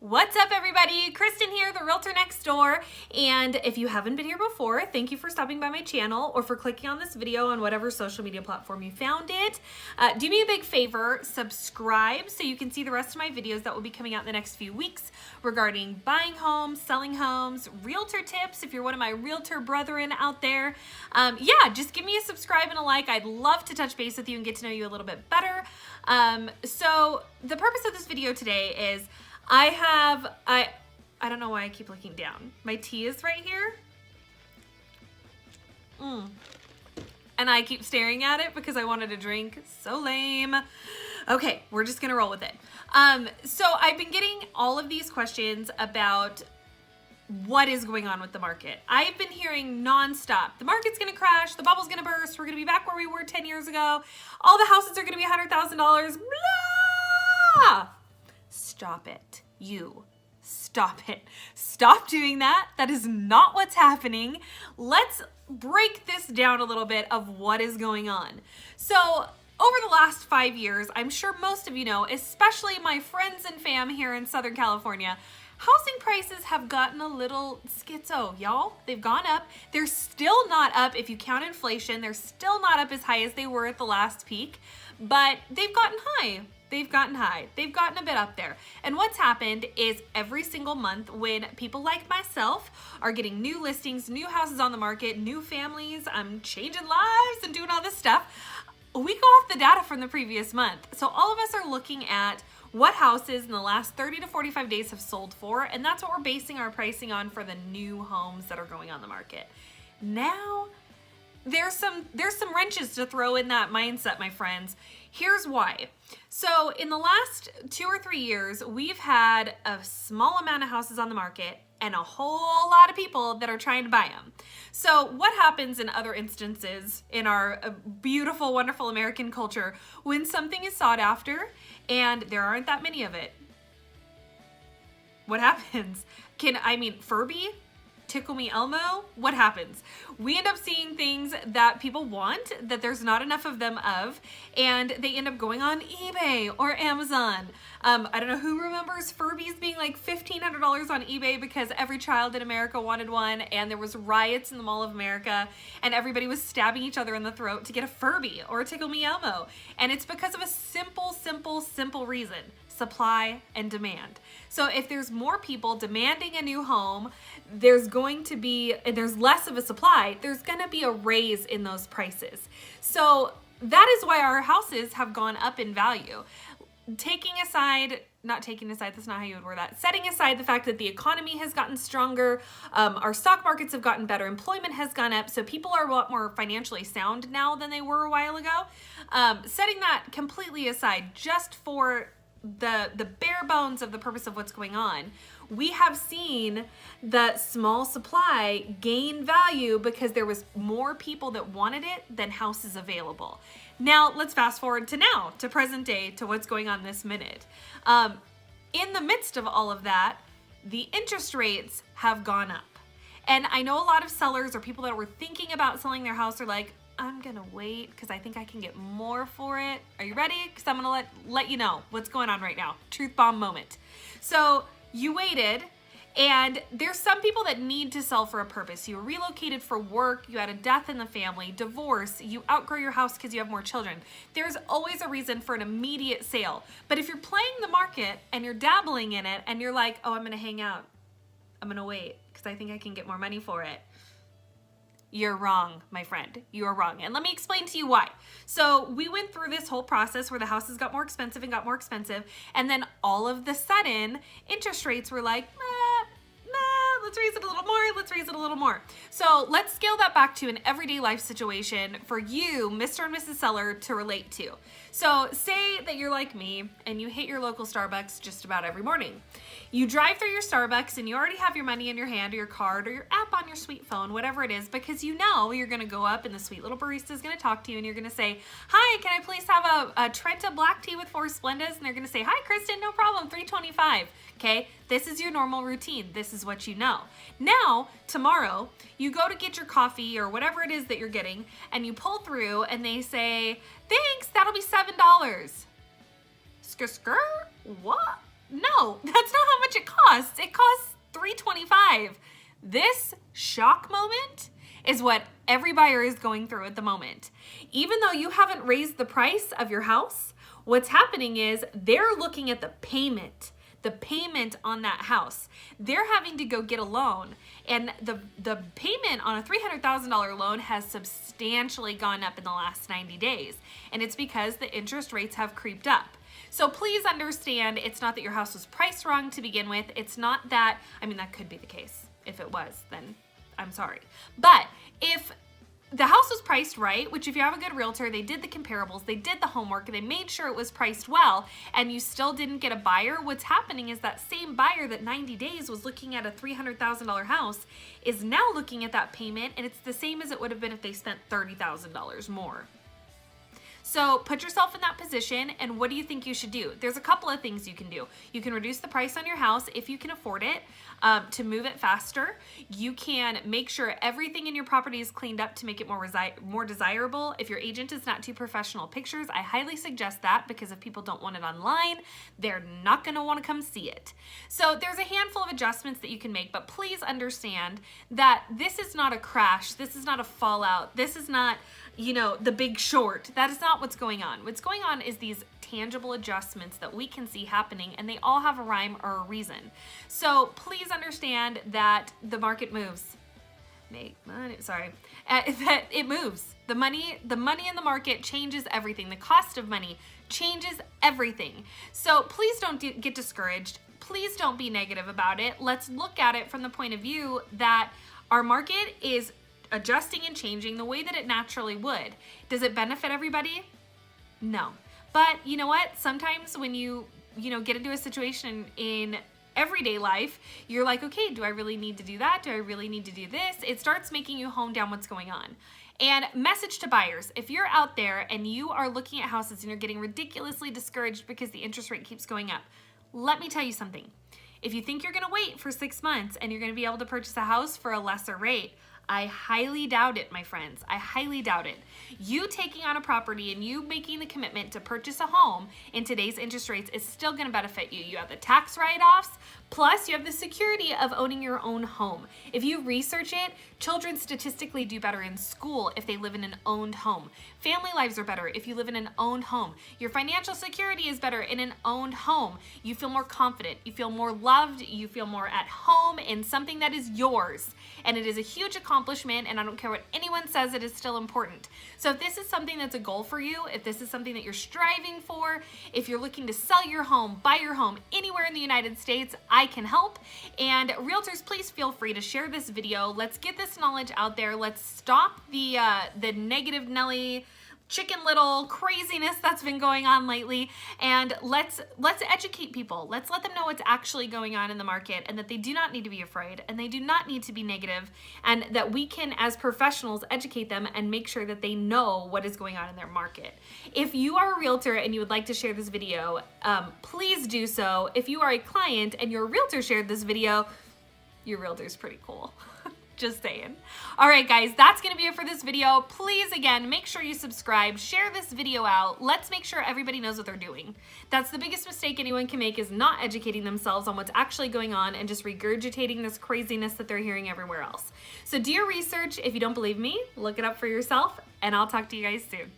What's up, everybody? Kristen here, the realtor next door. And if you haven't been here before, thank you for stopping by my channel or for clicking on this video on whatever social media platform you found it. Do me a big favor, subscribe so you can see the rest of my videos that will be coming out in the next few weeks regarding buying homes, selling homes, realtor tips if you're one of my realtor brethren out there. Yeah, just give me a subscribe and a like. I'd love to touch base with you and get to know you a little bit better. So the purpose of this video today is I don't know why I keep looking down. My tea is right here. And I keep staring at it because I wanted a drink. So lame. Okay, we're just gonna roll with it. So I've been getting all of these questions about what is going on with the market. I've been hearing nonstop, the market's gonna crash, the bubble's gonna burst, we're gonna be back where we were 10 years ago, all the houses are gonna be $100,000, blah! Stop it. You. Stop it. Stop doing that. That is not what's happening. Let's break this down a little bit of what is going on. So, over the last 5 years, I'm sure most of you know, especially my friends and fam here in Southern California, housing prices have gotten a little schizo, y'all. They've gone up. They're still not up if you count inflation. They're still not up as high as they were at the last peak, but they've gotten high. They've gotten high. They've gotten a bit up there. And what's happened is every single month when people like myself are getting new listings, new houses on the market, new families, I'm changing lives and doing all this stuff, we go off the data from the previous month. So all of us are looking at what houses in the last 30 to 45 days have sold for, and that's what we're basing our pricing on for the new homes that are going on the market. Now, there's some wrenches to throw in that mindset, my friends. Here's why. So in the last 2 or 3 years, we've had a small amount of houses on the market and a whole lot of people that are trying to buy them. So what happens in other instances in our beautiful, wonderful American culture when something is sought after and there aren't that many of it? What happens? Furby? Tickle Me Elmo, what happens? We end up seeing things that people want, that there's not enough of them of, and they end up going on eBay or Amazon. I don't know who remembers Furbies being like $1,500 on eBay because every child in America wanted one, and there was riots in the Mall of America, and everybody was stabbing each other in the throat to get a Furby or a Tickle Me Elmo. And it's because of a simple reason: supply and demand. So if there's more people demanding a new home, there's less of a supply, there's gonna be a raise in those prices. So that is why our houses have gone up in value. Setting aside the fact that the economy has gotten stronger, our stock markets have gotten better, employment has gone up, so people are a lot more financially sound now than they were a while ago. Setting that completely aside, just for the bare bones of the purpose of what's going on, we have seen the small supply gain value because there was more people that wanted it than houses available. Now let's fast forward to present day, to what's going on this minute. In the midst of all of that, the interest rates have gone up. And I know a lot of sellers or people that were thinking about selling their house are like, I'm gonna wait because I think I can get more for it. Are you ready? Because I'm gonna let you know what's going on right now. Truth bomb moment. So you waited, and there's some people that need to sell for a purpose. You were relocated for work, you had a death in the family, divorce, you outgrow your house because you have more children. There's always a reason for an immediate sale. But if you're playing the market and you're dabbling in it and you're like, oh, I'm gonna hang out, I'm gonna wait because I think I can get more money for it, you're wrong, my friend. You are wrong. And let me explain to you why. So we went through this whole process where the houses got more expensive and got more expensive. And then all of the sudden, interest rates were like, let's raise it a little more, let's raise it a little more. So let's scale that back to an everyday life situation for you, Mr. and Mrs. Seller, to relate to. So say that you're like me and you hit your local Starbucks just about every morning. You drive through your Starbucks and you already have your money in your hand or your card or your app on your sweet phone, whatever it is, because you know you're gonna go up and the sweet little barista is gonna talk to you and you're gonna say, hi, can I please have a Trenta black tea with 4 Splendas? And they're gonna say, hi, Kristen, no problem, $3.25. Okay, this is your normal routine. This is what you know. Now, tomorrow, you go to get your coffee or whatever it is that you're getting, and you pull through and they say, thanks, that'll be $7. Skr, what? No, that's not how much it costs. It costs $325. This shock moment is what every buyer is going through at the moment. Even though you haven't raised the price of your house, what's happening is they're looking at the payment on that house. They're having to go get a loan, and the payment on a $300,000 loan has substantially gone up in the last 90 days, and it's because the interest rates have creeped up. So please understand, it's not that your house was priced wrong to begin with. It's not that, I mean, that could be the case. If it was, then I'm sorry. But if the house was priced right, which if you have a good realtor, they did the comparables, they did the homework, they made sure it was priced well, and you still didn't get a buyer, what's happening is that same buyer that 90 days was looking at a $300,000 house is now looking at that payment, and it's the same as it would have been if they spent $30,000 more. So put yourself in that position, and what do you think you should do? There's a couple of things you can do. You can reduce the price on your house if you can afford it, to move it faster. You can make sure everything in your property is cleaned up to make it more desirable. If your agent is not too professional pictures, I highly suggest that, because if people don't want it online, they're not going to want to come see it. So there's a handful of adjustments that you can make, but please understand that this is not a crash. This is not a fallout. This is not, you know, The Big Short. That is not what's going on. What's going on is these tangible adjustments that we can see happening, and they all have a rhyme or a reason. So please understand that the market moves. That it moves. The money in the market changes everything. The cost of money changes everything. So please don't get discouraged. Please don't be negative about it. Let's look at it from the point of view that our market is adjusting and changing the way that it naturally would. Does it benefit everybody? No. But you know what? Sometimes when you get into a situation in everyday life, you're like, okay, do I really need to do that? Do I really need to do this? It starts making you hone down what's going on. And message to buyers, if you're out there and you are looking at houses and you're getting ridiculously discouraged because the interest rate keeps going up, let me tell you something. If you think you're gonna wait for 6 months and you're gonna be able to purchase a house for a lesser rate, I highly doubt it, my friends. I highly doubt it. You taking on a property and you making the commitment to purchase a home in today's interest rates is still going to benefit you. You have the tax write-offs, plus you have the security of owning your own home. If you research it, children statistically do better in school if they live in an owned home. Family lives are better if you live in an owned home. Your financial security is better in an owned home. You feel more confident. You feel more loved. You feel more at home in something that is yours. And it is a huge accomplishment, and I don't care what anyone says, it is still important. So if this is something that's a goal for you, if this is something that you're striving for, if you're looking to sell your home, buy your home anywhere in the United States, I can help. And realtors, please feel free to share this video. Let's get this knowledge out there. Let's stop the negative Nelly Chicken Little craziness that's been going on lately, and let's educate people. Let's let them know what's actually going on in the market, and that they do not need to be afraid, and they do not need to be negative, and that we can, as professionals, educate them and make sure that they know what is going on in their market. If you are a realtor and you would like to share this video, please do so. If you are a client and your realtor shared this video, your realtor's pretty cool. Just saying. All right, guys, that's going to be it for this video. Please, again, make sure you subscribe, share this video out. Let's make sure everybody knows what they're doing. That's the biggest mistake anyone can make, is not educating themselves on what's actually going on and just regurgitating this craziness that they're hearing everywhere else. So do your research. If you don't believe me, look it up for yourself, and I'll talk to you guys soon.